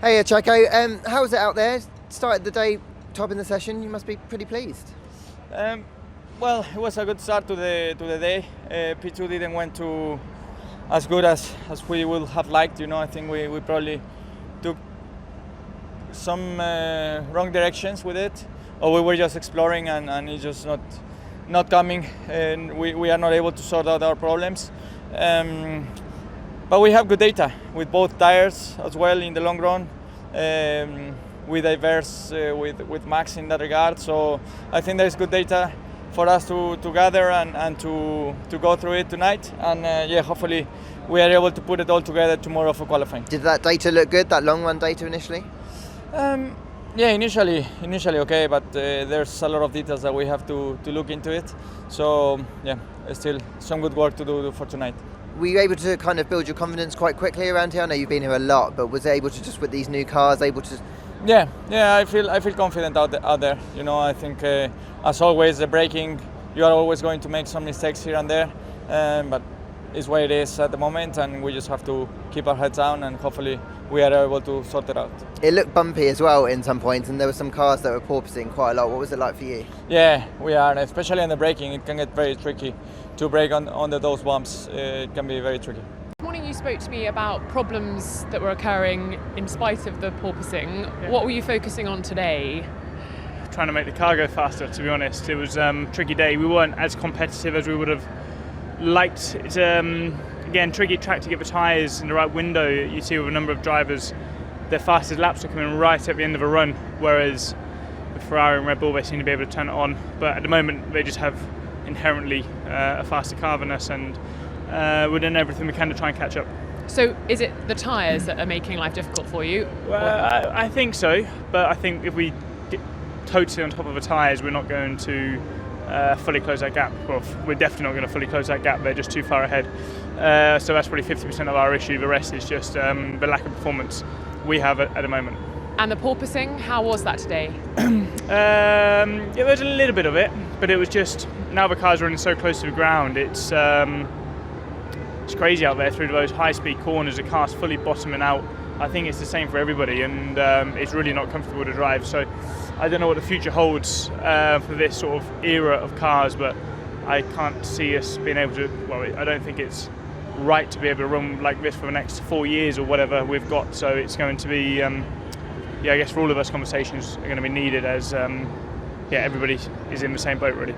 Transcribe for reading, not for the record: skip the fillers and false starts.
Hey, Chaco. How was it out there? Started the day top in the session. You must be pretty pleased. Um, well, it was a good start to the day. P2 didn't went to as good as we would have liked. I think we probably took some wrong directions with it, or we were just exploring and it's just not coming, and we are not able to sort out our problems. But we have good data with both tires as well in the long run. We diverse with Max in that regard, so I think there's good data for us to gather and to go through it tonight. And hopefully we are able to put it all together tomorrow for qualifying. Did that data look good? That long run data initially? Initially okay, but there's a lot of details that we have to look into it. So still some good work to do for tonight. Were you able to kind of build your confidence quite quickly around here? I know you've been here a lot, but was it able to just with these new cars able to? Yeah, I feel confident out there. I think as always the braking, you are always going to make some mistakes here and there, but it's what it is at the moment, and we just have to keep our heads down and hopefully we are able to sort it out. It looked bumpy as well in some points, and there were some cars that were porpoising quite a lot. What was it like for you? Yeah, we are, especially on the braking. It can get very tricky to brake on those bumps. It can be very tricky. This morning you spoke to me about problems that were occurring in spite of the porpoising. Yeah. What were you focusing on today? Trying to make the car go faster, to be honest. It was a tricky day. We weren't as competitive as we would have liked. It's again, tricky track to get the tyres in the right window. You see with a number of drivers, their fastest laps are coming right at the end of a run, whereas with Ferrari and Red Bull, they seem to be able to turn it on. But at the moment, they just have inherently a faster car than us, and we're doing everything we can to try and catch up. So is it the tyres that are making life difficult for you? Well, I think so, but I think if we get totally on top of the tyres, we're not going to fully close that gap. Well, we're definitely not going to fully close that gap. They're just too far ahead. So that's probably 50% of our issue. The rest is just the lack of performance we have at the moment. And the porpoising, how was that today? There was a little bit of it, but it was just, now the cars are running so close to the ground, it's crazy out there through those high-speed corners. The car's fully bottoming out. I think it's the same for everybody, and it's really not comfortable to drive. So I don't know what the future holds for this sort of era of cars, but I can't see us being able to, well, I don't think it's right to be able to run like this for the next 4 years or whatever we've got. So it's going to be, I guess for all of us, conversations are going to be needed as everybody is in the same boat really.